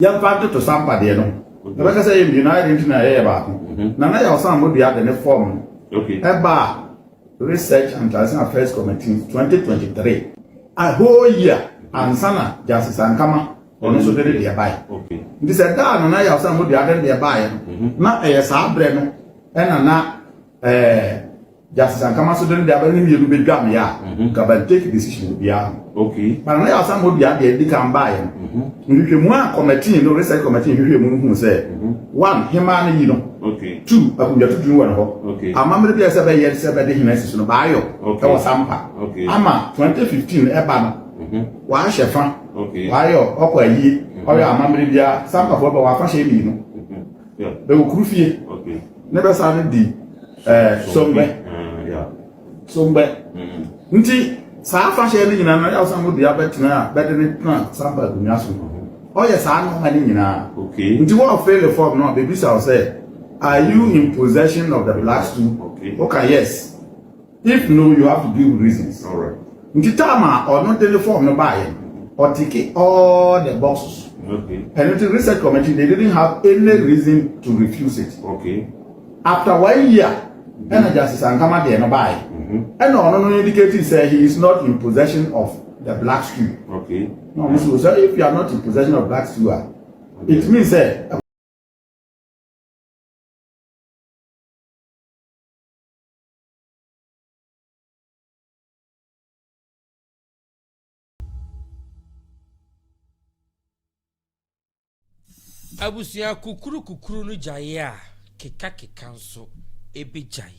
Young party to somebody, no. Like I say, United in a bar. Nana, your son would be at the form. Okay. A bar Research and International Affairs Committee 2023. A whole year, and Sana, Justice and Kama, or also did it by. Okay. This is a down, and I have some would be added thereby. Not a sabreno, and not Justice and Kama, so then they are you be done, yeah. Can take a decision, yeah. Okay. But I have some would be added, they can buy. If you want committee, no research committee, you who say, one, human, you know. Okay. Two, I can do one. Okay. I'm a member of the year 7 days in bio. Okay. That was Sampa. Okay. Ama 2015 Ebano. Why Shefan? Okay. Why your ye? Or your mamma, Sampa for our fashion. Yeah. They will crucify. Okay. Never sounded the somewhere. Yeah. Somewhere. Nti, Sa fashion in another house would be better than Sampa Gunasu. Oh, yes, I know money now. Okay. Nti what fail the form now, baby, I'll say. Are you in possession of the black stool? Okay. Okay, yes. If no, you have to give reasons. All right. Ntitama or not the form no buy or ticket all the boxes. Okay. And the research committee, they didn't have any reason to refuse it. Okay. After 1 year, and Justice and come there no buy. And no indicator say he is not in possession of the black stool. Okay. No, so if you are not in possession of black stool, it means that. Abusia kukuru no jaye a keka nso ebejai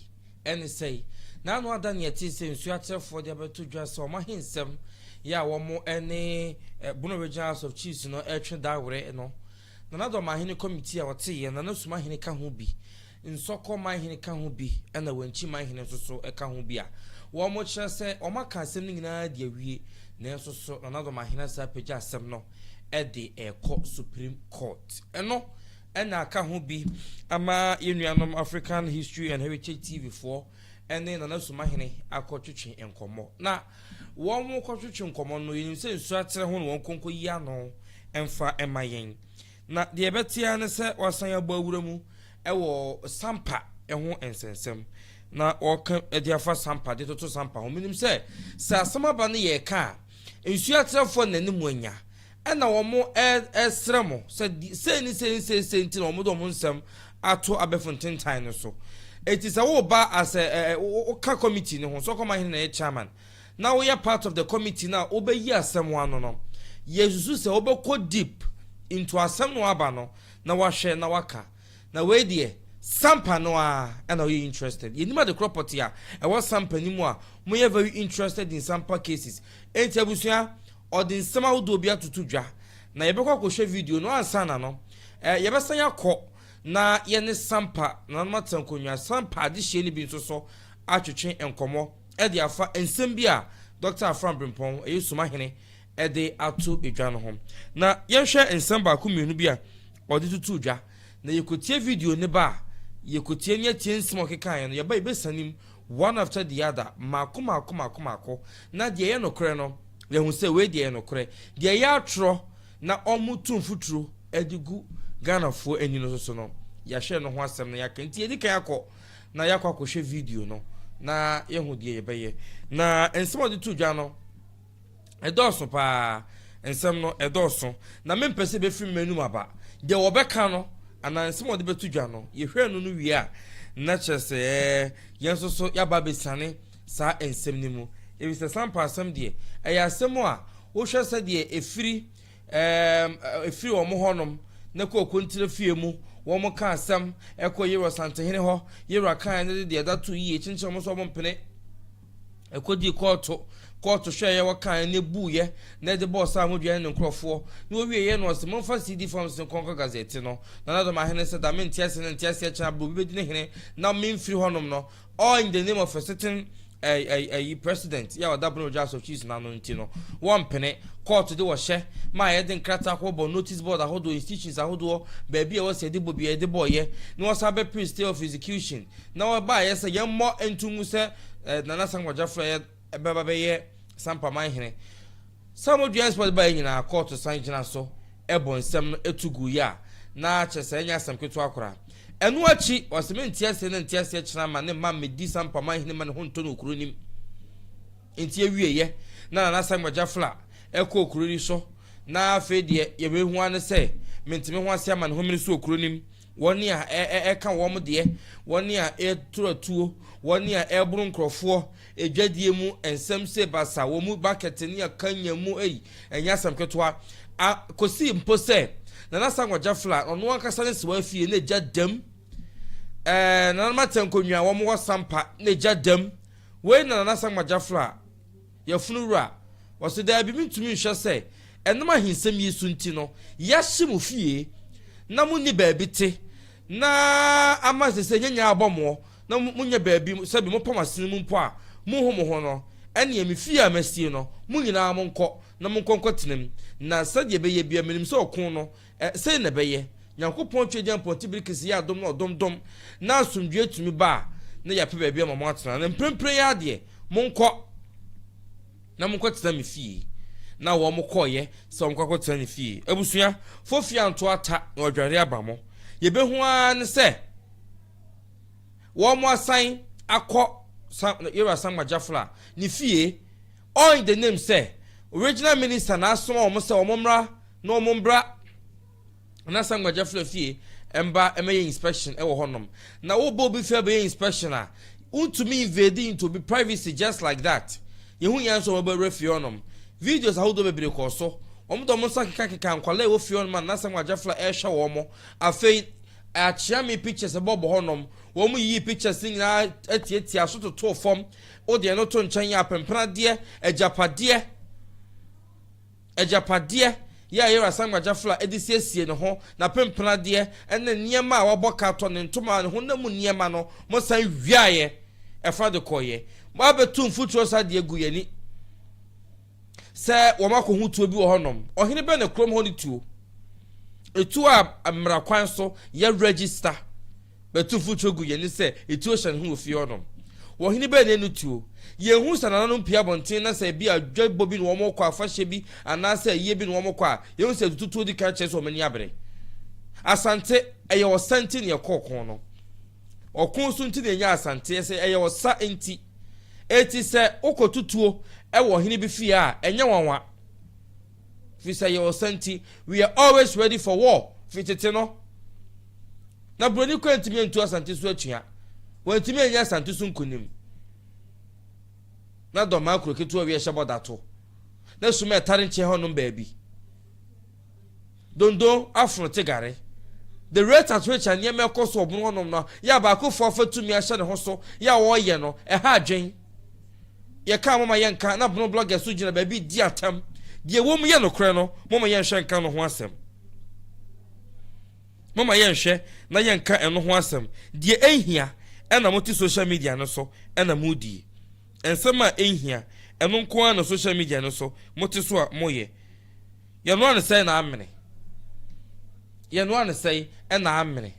ene sei na no ada ne yeti se nsu atrefo de abeto dwa se o mahensem ya wo mo ene Bono Regional of Chiefs no etwe dawre no na do mahene committee a wote ye na suma hene ka ho bi nsoko mahene ka ho bi ena wanchi mahene so ka ho bi a wo mo kire se o maka asem ni nyina de awie na so na do mahene sa pagya asem no ede Supreme Court eno ena aka ho bi ama yenuanom African History and Heritage TV 4 ene na nasuma hene akotwetwe enkomo na wo mo kotwetwe enkomo no yenim se nsu atere ho no won konko yi ano emfa emayen na de ebetia ne se wasan abo awura mu ewo sampa eho ensensem na oka ede afa sampa de toto sampa ho minim se sa samaba ne ye ka nsu atere fo nanim anya ena womo esremo se ni nti na womo do mo nsem ato abefontentan no so etisa wo ba as o ka committee ne ho so koma hin na chairman na we are part of the committee na obeyi asem wano no yesusu se obeko deep into asem no aba no na wahwe na waka na we de sampa no a na we interested yenima the property a was sampa ni mu a mo ye very interested in sampa cases enti abusua odin sama wodo bia tutudwa na yebekwa ko hwe video no ansana no yebesan yakọ na ye ne sampa na matan konwa sampa de hye ni bi nso atwetwe enkomo de afa ensem bi a Dr. Afram Brimpon eyesuma hene de ato edwa no ho na yehwe ensem ba ko mienu bi a ode tutudwa na yekotie video ne ba yekotie nya tie nsem okekan no yeba ibesanim one after the other mako na de ye no kre no yehu se we de no kre de ya atro na omutu mfuturo edigu Ghanafo enyi no so no ya hwe no ho asem na ya kenti edi kan akọ na ya kwa hwe video no na yehu de yebeye na ensem odi tudwa no edoso pa ensem no edoso na mempese be fi menu aba de wo beka no ana ensem odi betudwa no ye hwe no no wi a na chese yenso so ya ba besane sa ensem ni mu ebi se sampa asem de eya asem a wo hwe se de efiri wo mo honom na ko kontire fie mu wo mo ka asem eko yero sante hene ho yero kan ne de da to yi chinche mo so mo mpene eko di koto hwe ye wo kan ne buye na de boss a modwan ne nkrofo na wo wie ye no se mo fa CD forms ne konko gazette no na do ma hene se da mentiase ne ntiase cha bro bi di ne hene na memfiri honom no all in the name of a certain a president ya oda Bono Regional of Chiefs na no ntino one pene court de wo hye ma ye den krata ko bo notice board ahodo institutions ahodo ba bia wo se de bo bia de boye na wo sabe priest of execution na wo ba ye se ye mo entumu se nana sangwaja fra ye baba be ye sampa man hene some of the expert ba nyina court san gina so ebonsem no etugu ya na kyese nya asem keto akora enu achi wasementi ase na ntiase kyena ma ne ma medi sampa ma hene ma ne honto no okuru nim enti awieye na na asangbaja fla eko okuru ri so na afi de ye behu ane se mentime ho ase ama ne homiri so okuru nim woni a eka wom de woni a eturatuo woni a eburu nkrofo edwadie mu ensem se basa wo mu bucket ni akanya mu enya asem keto kosi mpo se na asangbaja fla ono ankasa ne se wa fie na gya dam na matenkonwa wo mo sampa na gya dam we na asangbaja fla ya funura wose da bi mitumi hwe se enum ahinsem yesu nti no ya hye fie na munni baabi te na amase se nyanya abomo na munye baabi se bi mo pamasene mu mpo a mu ho no ene ya mefie amasie no munyina mo nkọ na mo nkọ tenem na sade beye bia menim se okun no se na beye Nyankopon twegyan pontibirikisi ya dom no dom na asomdwe tumi ba na ya pe baabi ma mo atena na mprempre ya de mo nkọ na mo nkọ tena me fie na wo mo koye se wo nkọ tena me fie abusua fofia nto ata na odware abamo ye behu an se wo mo asan akọ Yera Sangbaja Fla ni fie all in the name say original minister na aso o mo se o momra na o mombra na Sangbaja Fla fie emba emeye inspection e wo honom na wo bo bi fie be inspection a untumi invade into be privacy just like that ye hu yan so be refie honom videos a hodo be bre ko so o mo do mo sakeka nkwala e wo fie honom na Sangbaja Fla e hwe wo mo afei achia me pictures abobo honom wo mu yi pictures nyina atiatia so to form o de no to nchan ya pempena de ejapade ya Yera Sangbaja Fla edisiesie ne ho na pempena de ene niema a waboka to ne ntoma ne ho na mu niema no mo san wiaye efa de koye mo abetu mfuturo sa de egu yani se wo mako hutuo bi wo honom ohene be ne krom ho ni tuo etu a amra kwan so ye register betu futu gu ye ni se etu shan hu ofi onom wo hini be ne nutuo ye hu sanana no pia bonten na se bi adwa bobi no mo kwa afahye bi ana se ye bi no mo kwa ye hu se tutu di ka che so mani abre asante eye wo santi ne kokon no okun so nti ne nya asante se eye wo sa enti eti se okotutuo e wo hini bi fie a enye wanwa fi say your santi we are always ready for war fitete no na broni ko ntimi entu asante so atua wantimi enya asante so nkonim na do makro ketu we hye dato na suma etare nche ho no baabi dondo afro tegare the rate at which anya me koso obun honom no ya ba ko fofatumi ahye ne ho so ya wo ye no e ha adwen ye ka mama ye nka na bono blogger so gina baabi di atam die wo mu ye no kre no mama ye nhwe nka no ho asem mama ye nhwe na ye nka eno ho asem die ehia ena moti social media no so ena mudi ensema ehia eno nko na social media no so moti so a moye ye no an say na amene ye no an say ena amene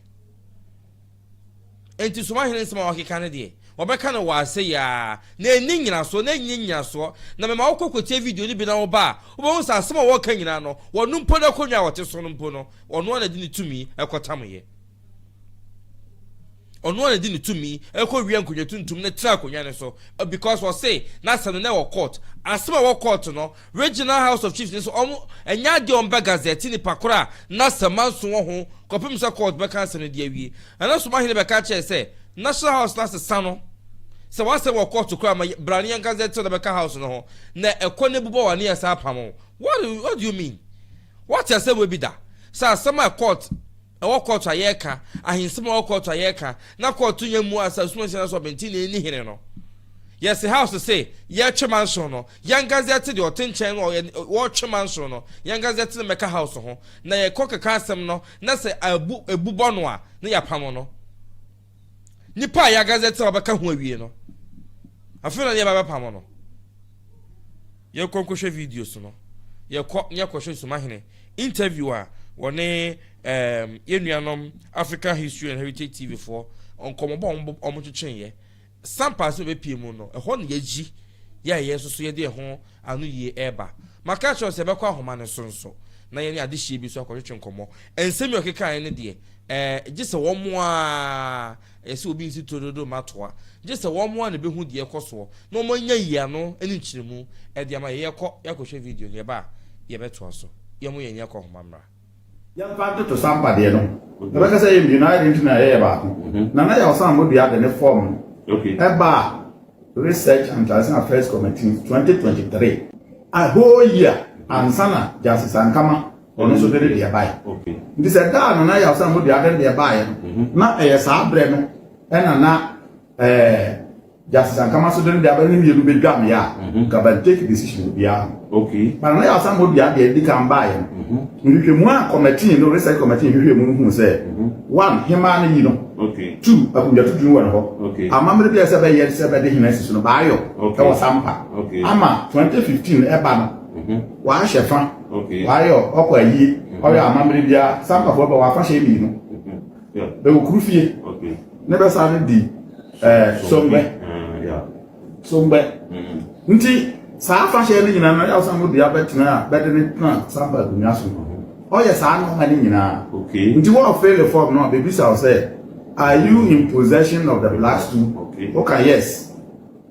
enti so ma hene nsema wakeka ne de obeka na wa se ya na eni nyina so na nyinya so na me ma wokokotie video ni bi na wo ba wo bo sa asema wo ka nyina no wonu mpo na konwa wote so no mpo no onu na di ni tumi ekotam ye onu na di ni tumi ekowie nkonwa tuntum na tira konwa ne so because we say na asem na wo court asema wo court no regional house of chiefs so omo enya de on gazette ni pakora na samanso wo ho kopim sa court be kan asem de awie ana so ma hene be ka che se national house na sano se wa se wo court to kra ma branian gazette to the back house no ho na ekone bubo wa ne ya sa pam what do you mean what you say we be da sa sama court e wo court ayeka ahinsema wo court ayeka na court nyemu asa sumo se na so benti na eni hire no yes the house say ye chemanso no yan gazette de otenchen no wo chemanso no yan gazette na meka house ho na ye kokeka asem no na se ebubo no a na ya pam no nipa ya gazette obeka ho awie no afena ye baba pam no ye konkoshe videos no ye kwoshe sumahene interviewer woni ye nuanom African History and Heritage TV for onkomobo omochichen ye sampa so be pie mu no ho no yeji ye so ye de ho anu ye eba maka cho se be kwa homa ne sonso na yɛne adehye bi so akɔtwetwe nkɔmmɔ ensɛm yɛ ɔkeka ne deɛ gye sɛ wɔn mo a ɛsɛ obi nsi tododo matoa gye sɛ wɔn mo a ne bɛhu deɛ ɛkɔ soɔ na wɔn anya yia no ne nkyerɛmu ɛde ama yɛkɔhwɛ video no yɛba yɛbɛtoa so yɛmo yɛn nyɛ kɔ homa mmra yɛmfa to sampa deɛ no yɛbɛka sɛ yɛ United International yɛyɛ baako na na yɛ ɔsan mo dua de ne form ɛba Research and International Affairs Committee 2023 a whole year ansana Justice Ankama ono so dere de bae ndi sɛ da no na yɛ ɔsan mo dua de de bae na ɛyɛ saa brɛ no ɛna na Justice Ankama so dere de bae no yɛ be dwam ya ka ban take decision bia but na yɛ ɔsan mo dua de di kan bae nhwehwɛmu a committee no research committee nhwehwɛmu hu sɛ one hema no yi no two akunja tutu wɔ hɔ amamre bi sɛ bɛ yɛ sɛ bɛ de hena siso no baayo ɛwɔ sampa ama 2015 ɛba no wa ahye fa baayo ɔkɔ ayi ɔyɛ amamre bi a sampa fo bɛ wa fa hyɛ bi no bɛ okurufie ne bɛ sa no di sombe nti saa fa hyɛ no nyina na yɛ ɔsan mo dia bɛtena bɛde ne tena sampa dunya so ɔyɛ saa no ma ne nyina nti wo fail the form no baby say say are you in possession of the black stool? Okay, yes.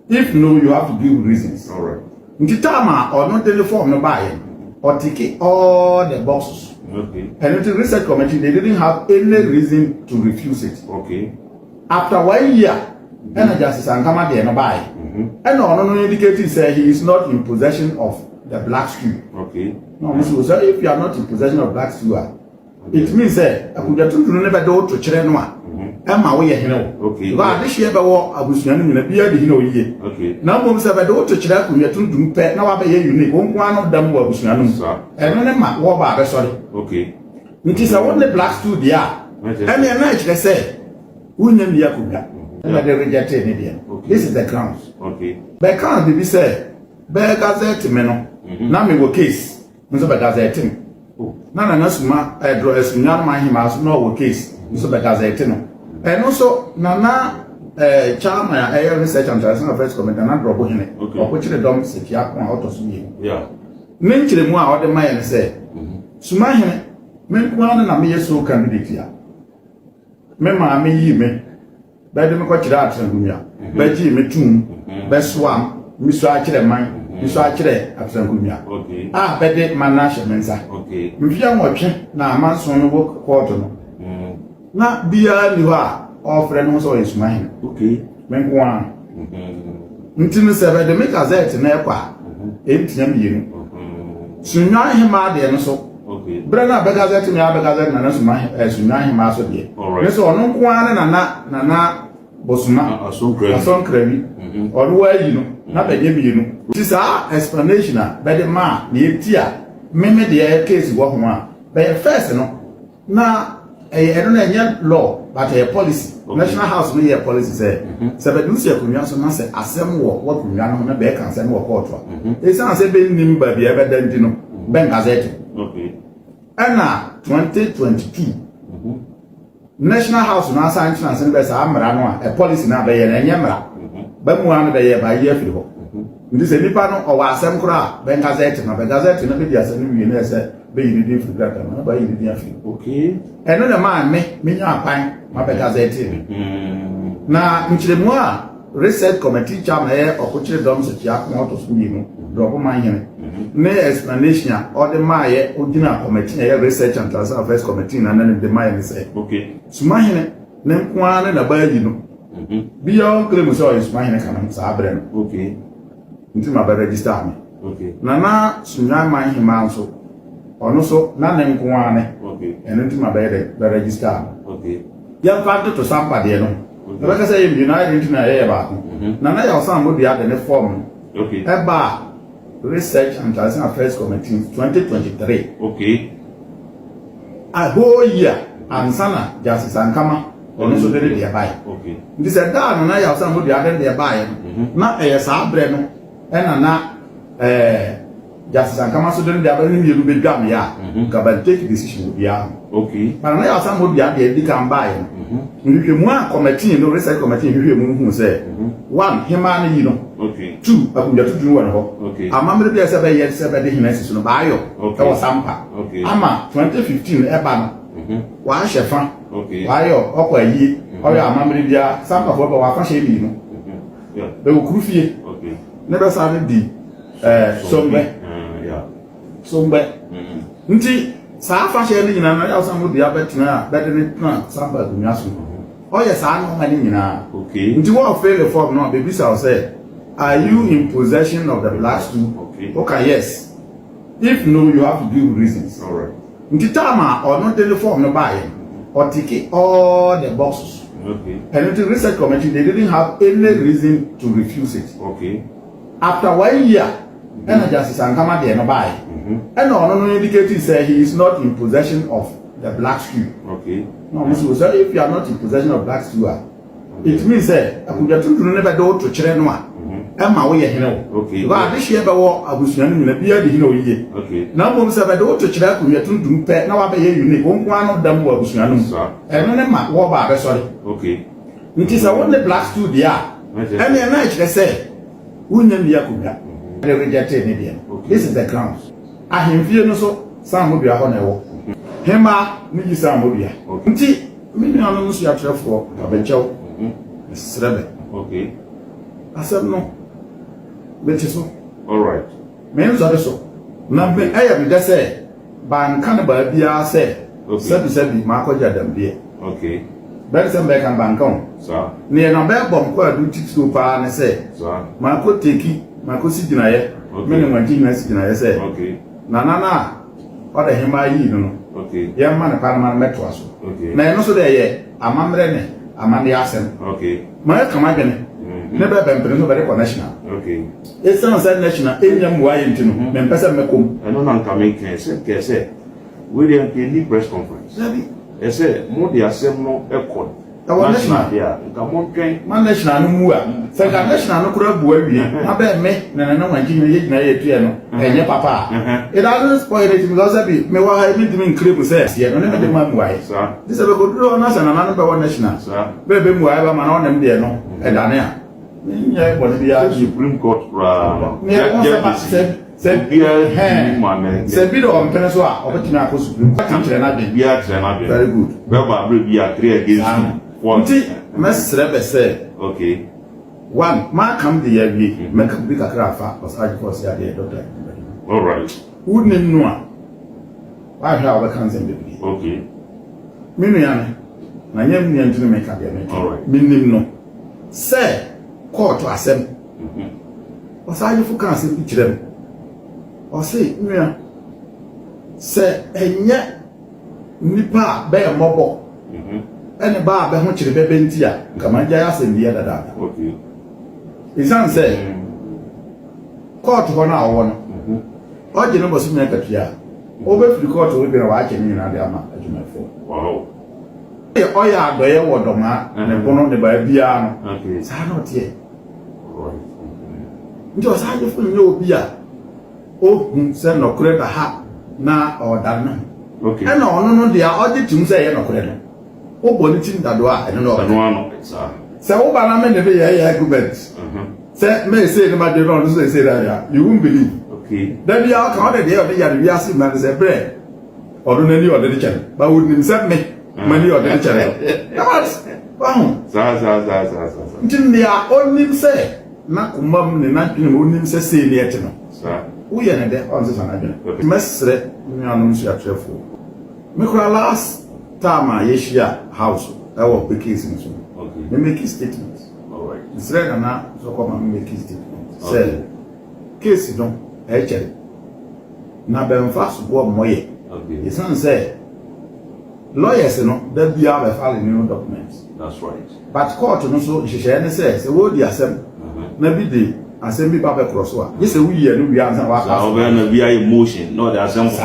If no, you have to give reasons. All right. Nti tama or not the form no buy or tick all the boxes. And the research committee they didn't have any reason to refuse it. After 1 year, and Justice Ankama there no buy. And no indicating say he is not in possession of the black stool. No, so if you are not in possession of black stool, it means say I could get to never do to children. Emma we hene o ba de hye be wo abusua no nyina bia de hene o yie na mbom se be de wo to kire ko yetundum pe na wa be ye unique wo nko ano dam wo abusua no eno ne ma wo ba be sori nti se wo ne black stool dia ene na kire se unya mi yakuga na de reject ne dia this is the grounds be kan de bi se be gazette me no na me wo case nso be gazette na na suma edro esunya ma hima so na wo case nso be gazette no and also nana chairman air research and international affairs committee na drobo hene okochire dom sekia kon auto so yi ne nchire mu a ode maye ne se suma hene me kwa na me yeso candidate ya me ma me yi me be de me ko chire atrangunya be ji me tum be soam mi so a chire man mi so a chire atrangunya ah be de manashe mensa mfia nwotwe na amanso no wo court no na bia ni wa ofre no so yesuma hin menko an ntimi se be de make gazette na ekwa entia mienu sunwa hin ma de no so bra na be gazette mi a be gazette na suma sunwa hin ma so de ne so ono nko an na bosuma asonkrabi ono wa yi no na be nye mienu ti sa explanation a be de ma na etia meme de case wo ho a be first no na I don't know law, but a policy. National House may a policy say, Sabadusia Kunyan so say, Assem what Kunyan on a back and send what quarter. It's not say being named by the evident, Ben Gazette. And now 2022. National House now signs and send Amrano, a policy now by an Yamra. But one day by year for this is a Nipano or Assem Kra, Ben Gazette, and a Gazette in a video said. Be you did for that man, but you didn't and another man me pan, my gazette. Now, Mchemwa, research committee chairman or coach doms at Yak Motos, drop my hand. No explanation or the Maya original committee, research and transfer affairs committee, and then the Maya say, so my hand, name one and a bird, you know. Be your claim so is mine, and Sabren. Until my register me. Nana, Sunan mind him also. Ono so na ne nko ane eno ntima be register ya fact to sampa de no beka say United International yɛ baako na ya osan mo bia de ne form eba Research and International Affairs Committee 2023 a whole year ansana Justice Ankama ono so de de bae ndi se da no na ya osan mo bia de bae na ɛyɛ saa brɛ no ɛna na Justice and come so then they are very you be done ya. Can take decision be ya. Okay. But now some would be they can buy. If you want committee, no research committee, if you who say one, him and you know. Okay. Two, I could get to do one. Okay. A member of the 7 years, 7 days in a bio. Okay. Or Sampa. Okay. Ama 2015 Ebana. Why Shefan? Okay. Why your upper ye or your member of Sampa for our fashion. Yeah. They will crucify. Okay. Never sounded the somewhere. Somewhere. Nti saa fashion ni nyina na ya osan mo dia betina better ni plan Sampa do nyaso. Oh yes, I know money nyina. Okay. Nti what fail the form no baby say, are you in possession of the black stool? Okay. Okay, yes. If no, you have to give reasons. All right. Nti tama or not the form no buy or tick all the boxes. Okay. And the research committee, they didn't have any reason to refuse it. Okay. After 1 year, Justice and come there no buy. And no indicator say he is not in possession of the black stool. Okay. No, so if you are not in possession of black stool, it means say I could get to never do to children. Emma we here. Okay. But this year, Abusian in a beard, ye. Okay. Now, one said, I don't touch that we are to pet. Now, I pay unique. One of them was Abusian. And then my war bar, sorry. Okay. It is a one the black stool, yeah. And then I say, Union Yakuba. They rejected Indian. This is the grounds. I him fear no so, some will be a honor. Hema, me some will be. Okay. Me, I don't see a trap for a bencho. Okay. I said no. So. All right. Men so. Now me I am just say ban cannibal be say. Sabi Marco Jadam be. Okay. Better some back and bank on. Sir. Near no bear bomb kwa do to pa and say. Sir. Marco take Marco sit in a many one thing in a say. Okay. Na. What the him I no. Okay. Young man a parliament metro. Okay. Now no so there ye a mamrene a man the asem. Okay. My come again. Never been present very national. Okay. It's not national. Anyam why into no. Person me come. I don't know come can say. William Kelly press conference. I say more the assembly record. I want national. Yeah. Come on, train. Man national no more. Say national no kura buwe wi. Na be me na na wan kinye ye na ye tu no. Enye papa. It doesn't spoil it because me wa ha me dimi nkrebu say. Ye no me de man why. Sir. This be go do na say na na be one national. Sir. Be mu why ba man na dem de no. E dane a. Yeah, but the Supreme Court, said, bid on Peninsula, or Supreme Court. Very good. Well, we are three against one. Mrs. Rebbe said, okay. One, man come the year, make a big craft, was I was the doctor. All right. Wouldn't know. I have a cancer baby. Okay. Minian, my young man to make up your name. All right. Minim no. Say, court to assem. Was I for cancer picture them? Or say, yeah, say, and yet, Nipa bear mobile. And a bar by which the baby tia, come and jazz in the other day. Okay. His son said, court 1 hour one. Or the number of make here. Over the court will be watching in Adama, as you may fall. Wow. Oh, yeah, by a word of man, and a bone the Bibiano. Okay. It's not yet. Just how you feel no beer. Oh, send no credit a hat now or done. Okay. And no, they are all the things say no credit. Oh, bulletin that do I don't know. So, Banana never hear good. Say, may say the matter on say that you won't believe. Okay. Then we are counted there, we are seeing man say bread. Or don't any other channel, but wouldn't accept me. Money or the channel. Wow. Didn't they are only say, Nakumam, the 19 wouldn't say yet. We are there on this one. Must say, we are not careful. Mikra last time I Asia house, I will be kissing soon. Okay. We make his statements. All right. It's right now, so come and make his statements. Say, case don't, actually. Now, Ben fast go moye. Okay. His son say, lawyers, you know, they be able to file new documents. That's right. But court, you know, so she says, the word the assembly, maybe the assembly paper cross one. This is we are no answer. So we are emotion, no the assembly.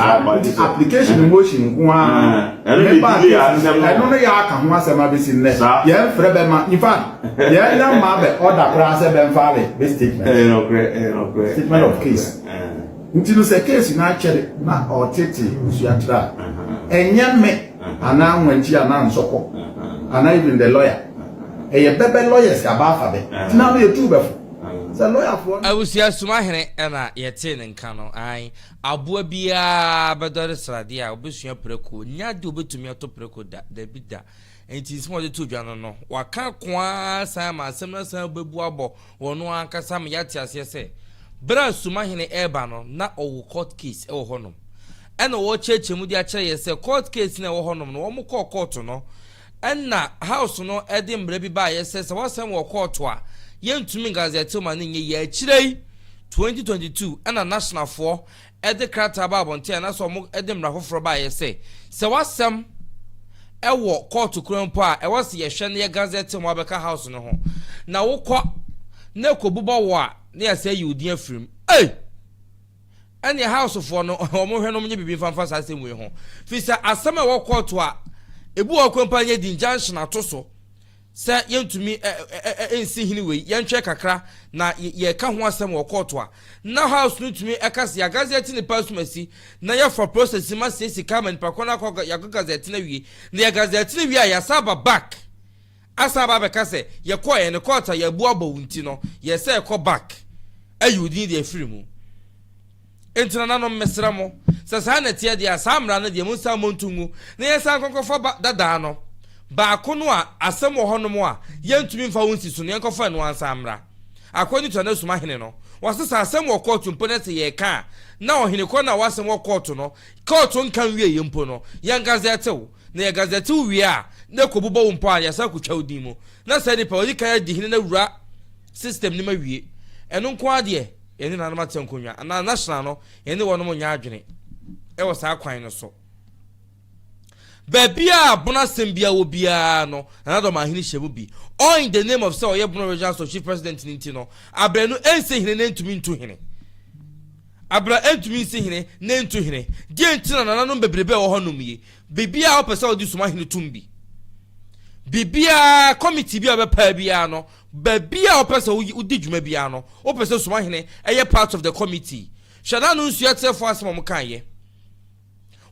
Application emotion. I don't know ya can once am be seen there. Yeah, Frebema. In fact, yeah, young man order class ben file this statement. Statement of case. nti no se case na chere na otete usuatra enye me ana nwanti ana nsoko ana even the lawyer eye bebe lawyers abafa be tina no yetu befo se lawyer for awusia suma hene na yete ne nka no ai aboa bia bedore srade a obesua preko nyade obetumi ato preko da bi da enti smo de tudwa no waka kwa sa ma asem na sa bebu abo wono ankasa me yate ase se bra suma hene eba no na owo court case e wo honom ena wo chechemu di akere ye se court case na wo honom no wo mo court no ena house no ede mbre bi ba ye se wasem wo court a yentumi gazette ma nye ye akirei 2022 ena national for ede krata ba bonte na so mo ede mra foforo ba ye se wasem ewo court krompo a e wose ye hwe na ye gazette mo abeka house no ho na wo kwa na ekobuba wo a na ya say yudi afrim ene house for no omo hwe no nye bibi fanfa sa asem we ho fisa asema wo court a ebu akwampa nye di junction atoso se yentumi ensi hini we yentwe kakra na ye ka ho asem wo court a na house no tumi ekase ya gazette ni pasumasi na ya for process ma sesi kamen pakona ko ya gazette na wi na ya gazette na wi a ya saba back asaba be kase ye ko ye ne court ya bu abo wunti no ye se ko back ayudi de free entina na no mesra mo sasa na tie dia samra na de mu sa montungu na ye sa konkofo dada no ba ko no a asem ho no mo a yentumi mfa wonsi so ne konkofo no ansamra akoni to na suma hene no wasesa asem wo court mpo na se ye ka na ohene ko na wasem wo court no court nkan wie ye mpo no ye gazette wo na ye gazette wie a na kobubo wo mpo a ya sa kutwa odin mu na se ni pa odi kan di hene na wura system ni ma wie eno nko ade eni na namate nkonwa na national no eni wono mo nya adwene e wo sa kwan no so babia bona sembia wo bia no anado ma hini hyebu bi all in the name of say oye bono regional chief president ninti no abranu ense hine na ntumi ntu hine abra entumi nse hine na ntu hine die ntina na nanom bebrebe wo honom yi bibia opesa odi suma hine tumbi bibia committee bia be pa bia no babia opesa odi dwuma bia no opesa suma hine eye part of the committee shada no nsu ate for asem mo kan ye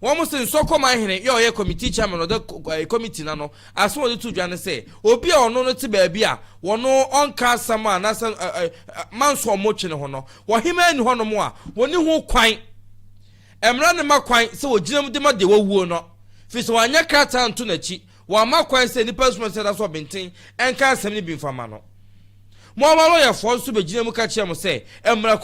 wọ́n sẹ́ nsọ́kọ́ máa hìrìn yóò yẹ committee chairman ọ̀dọ́ committee náà no asọ́n ọ̀dọ́ tó dwa ní sẹ́ obi a ọ̀nọ́ no ti bẹ̀ẹ̀bi a wọ́n ọ̀nka asam a n'asẹ́ manso ọmọ kyẹ́ ne ho no wọ́n hìmẹ́ ẹni hɔ nom a wọ́n ní ho kwan ẹ̀mìrán ni ma kwan sẹ́ wọ́n gyina mu de ma de wọ́n wuo no fi sẹ́ wọ́n anyɛ krataa nto n'akyi wọ́n ama kwan sẹ́ nipa nsúmọ̀ sẹ́ dasọ́ bẹ̀ntẹ́n ẹ̀nka asɛm ni bi nfama no mo ama lọ́yẹ̀fọ́ nso bẹ̀ gyina mu ka kyerɛ mo sẹ́ ẹ̀mìrán kwan